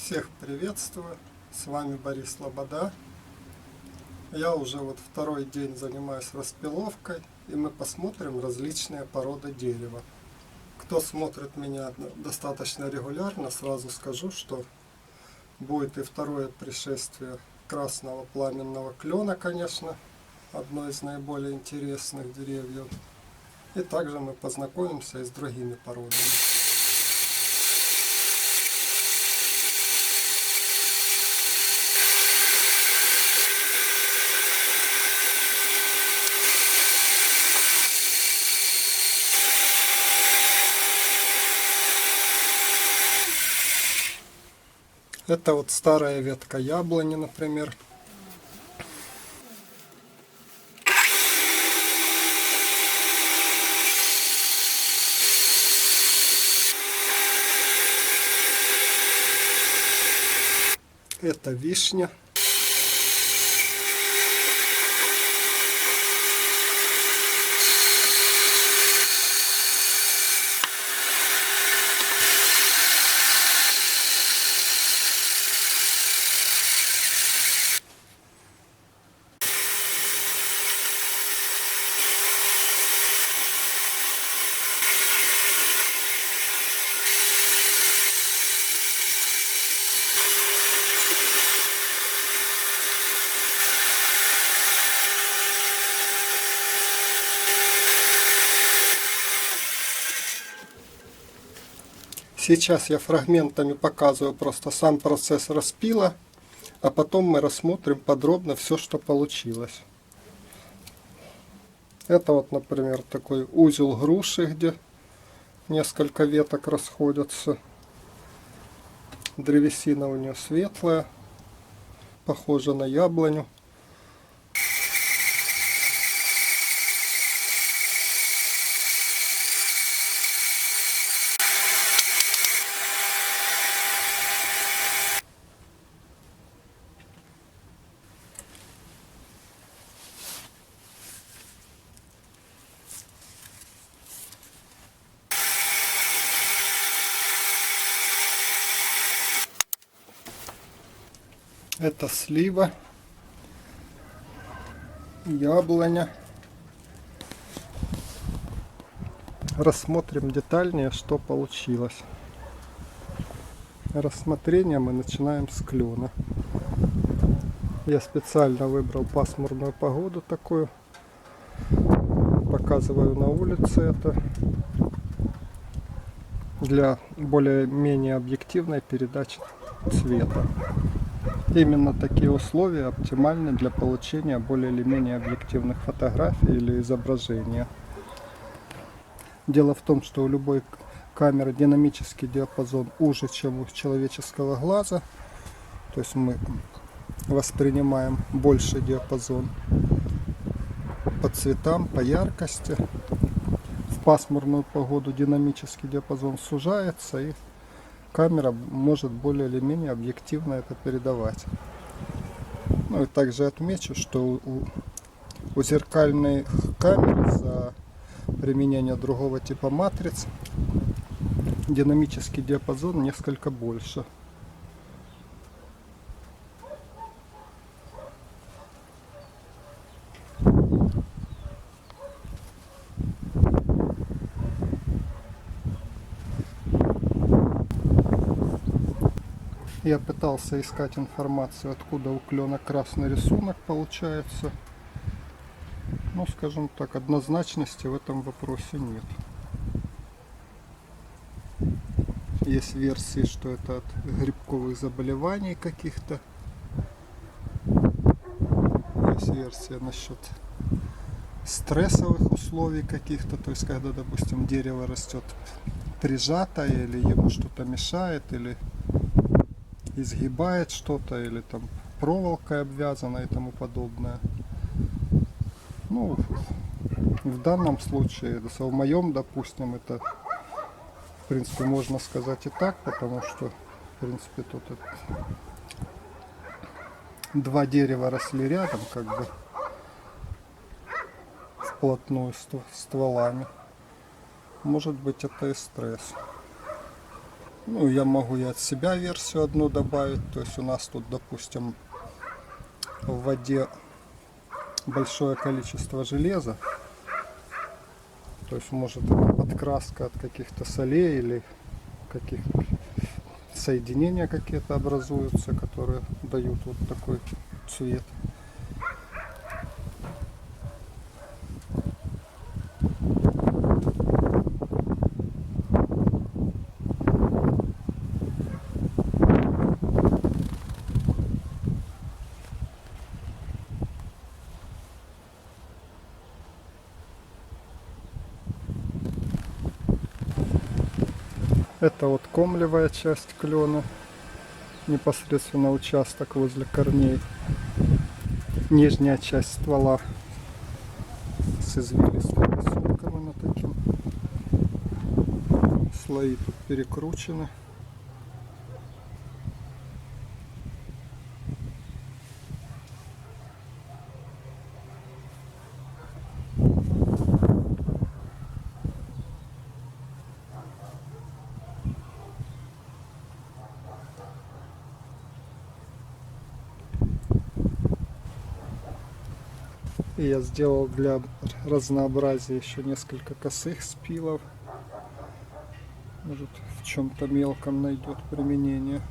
Всех приветствую, с вами Борис Лобода. Я уже второй день занимаюсь распиловкой, и мы посмотрим различные породы дерева. Кто смотрит меня достаточно регулярно, сразу скажу, что будет и второе пришествие красного пламенного клена, конечно, одно из наиболее интересных деревьев. И также мы познакомимся и с другими породами. Это старая ветка яблони, например. Это вишня. Сейчас я фрагментами показываю просто сам процесс распила, а потом мы рассмотрим подробно все, что получилось. Это например, такой узел груши, где несколько веток расходятся. Древесина у нее светлая, похожа на яблоню. Это слива, яблоня. Рассмотрим детальнее, что получилось. Рассмотрение мы начинаем с клена. Я специально выбрал пасмурную погоду такую. Показываю на улице это для более-менее объективной передачи цвета. Именно такие условия оптимальны для получения более или менее объективных фотографий или изображения. Дело в том, что у любой камеры динамический диапазон уже, чем у человеческого глаза. То есть мы воспринимаем больший диапазон по цветам, по яркости. В пасмурную погоду динамический диапазон сужается, и камера может более или менее объективно это передавать. Ну и также отмечу, что у зеркальных камер за применение другого типа матриц динамический диапазон несколько больше. Я пытался искать информацию, откуда у клена красный рисунок получается. Ну, скажем так, однозначности в этом вопросе нет. Есть версии, что это от грибковых заболеваний каких-то. Есть версия насчет стрессовых условий каких-то. То есть, когда, допустим, дерево растет прижато, или ему что-то мешает, или изгибает что-то, или там проволокой обвязано и тому подобное. Ну, в данном случае, в моем, допустим, это, в принципе, можно сказать и так, потому что, в принципе, тут два дерева росли рядом, как бы, вплотную с стволами. Может быть, это и стресс. Ну, я могу и от себя версию одну добавить. То есть у нас тут, допустим, в воде большое количество железа. То есть может подкраска от каких-то солей или каких-то соединения какие-то образуются, которые дают вот такой цвет. Это вот комлевая часть клена, непосредственно участок возле корней. Нижняя часть ствола с извилистыми рисунками на таким. Слои тут перекручены. И я сделал для разнообразия еще несколько косых спилов. Может, в чем-то мелком найдет применение.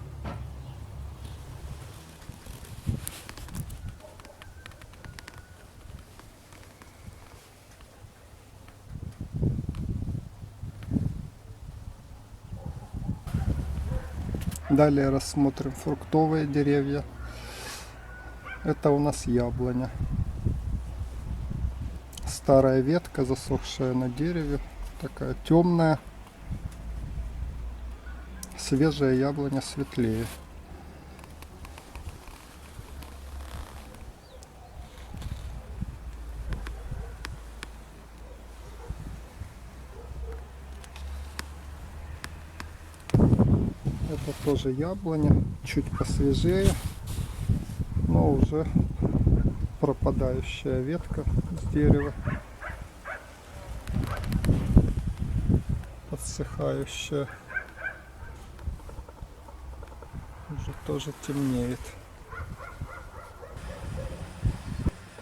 Далее рассмотрим фруктовые деревья. Это у нас яблоня. Старая ветка, засохшая на дереве, такая темная. Свежая яблоня светлее. Это тоже яблоня, чуть посвежее, но уже пропадающая ветка с дерева, подсыхающая, уже тоже темнеет.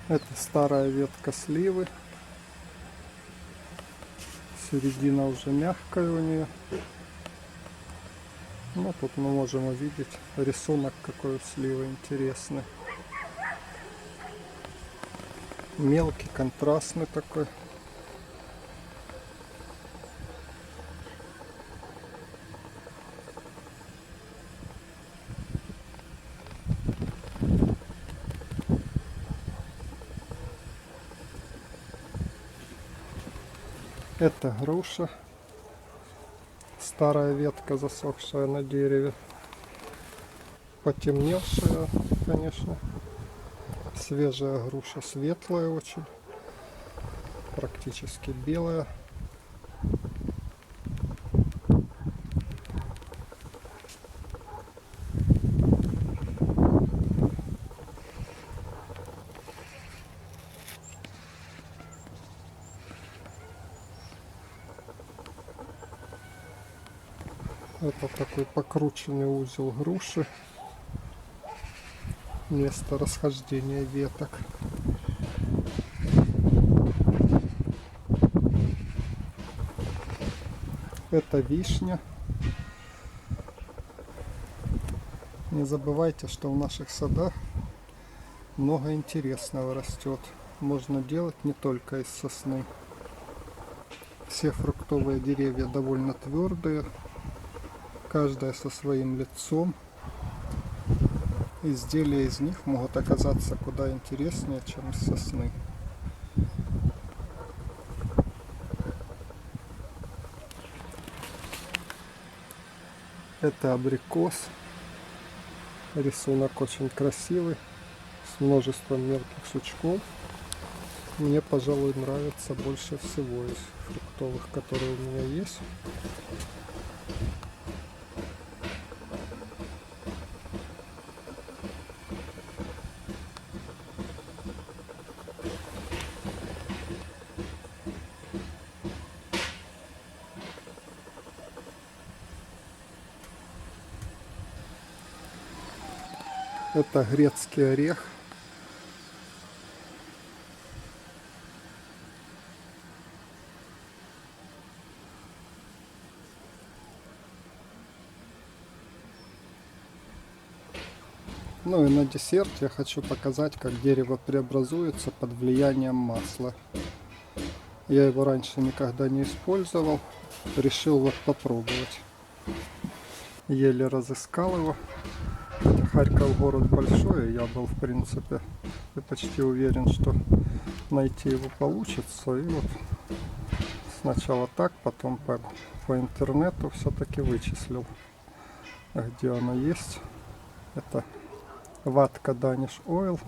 Это старая ветка сливы, середина уже мягкая у нее. Ну, тут мы можем увидеть рисунок, какой у сливы интересный. Мелкий, контрастный такой. Это груша. Старая ветка, засохшая на дереве. Потемневшая, конечно. Свежая груша, светлая очень. Практически белая. Это такой покрученный узел груши. Место расхождения веток. Это вишня. Не забывайте, что в наших садах много интересного растет. Можно делать не только из сосны. Все фруктовые деревья довольно твердые. Каждая со своим лицом. Изделия из них могут оказаться куда интереснее, чем из сосны. Это абрикос. Рисунок очень красивый, с множеством мелких сучков. Мне, пожалуй, нравится больше всего из фруктовых, которые у меня есть. Это грецкий орех. Ну и на десерт я хочу показать, как дерево преобразуется под влиянием масла. Я его раньше никогда не использовал. Решил вот попробовать. Еле разыскал его. Харьков город большой, и я был в принципе и почти уверен, что найти его получится. И вот сначала так, потом по интернету все-таки вычислил, где оно есть. Это ватка Danish Oil.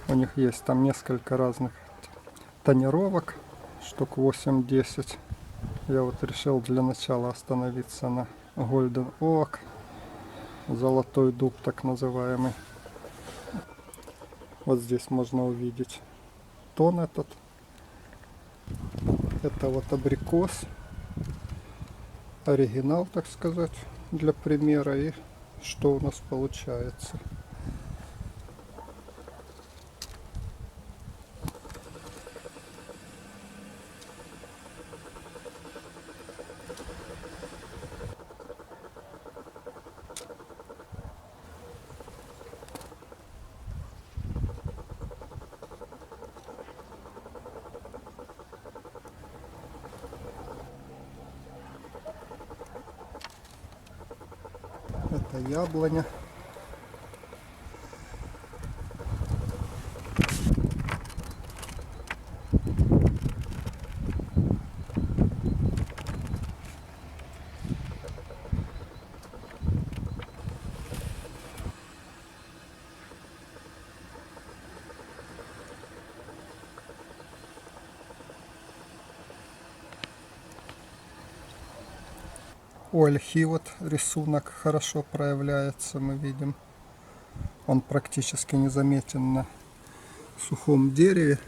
У них есть там несколько разных тонировок, штук 8-10. Я вот решил для начала остановиться на Golden Oak, золотой дуб так называемый. Вот здесь можно увидеть тон этот. Это вот абрикос, оригинал, так сказать, для примера. И что у нас получается. Это яблоня. У ольхи вот рисунок хорошо проявляется, мы видим. Он практически незаметен на сухом дереве.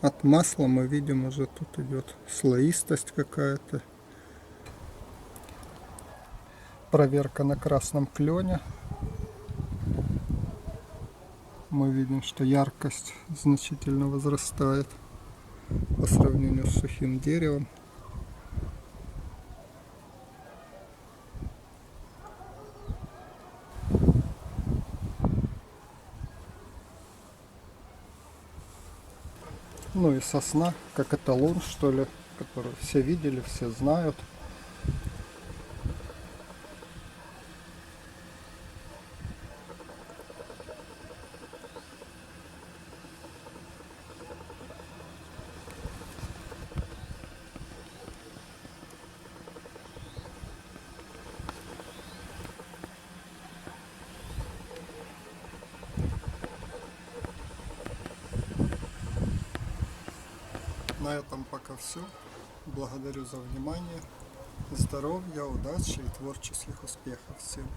От масла мы видим, уже тут идет слоистость какая-то. Проверка на красном клене. Мы видим, что яркость значительно возрастает по сравнению с сухим деревом. Ну и сосна, как эталон, что ли, который все видели, все знают. На этом пока все. Благодарю за внимание. Здоровья, удачи и творческих успехов всем.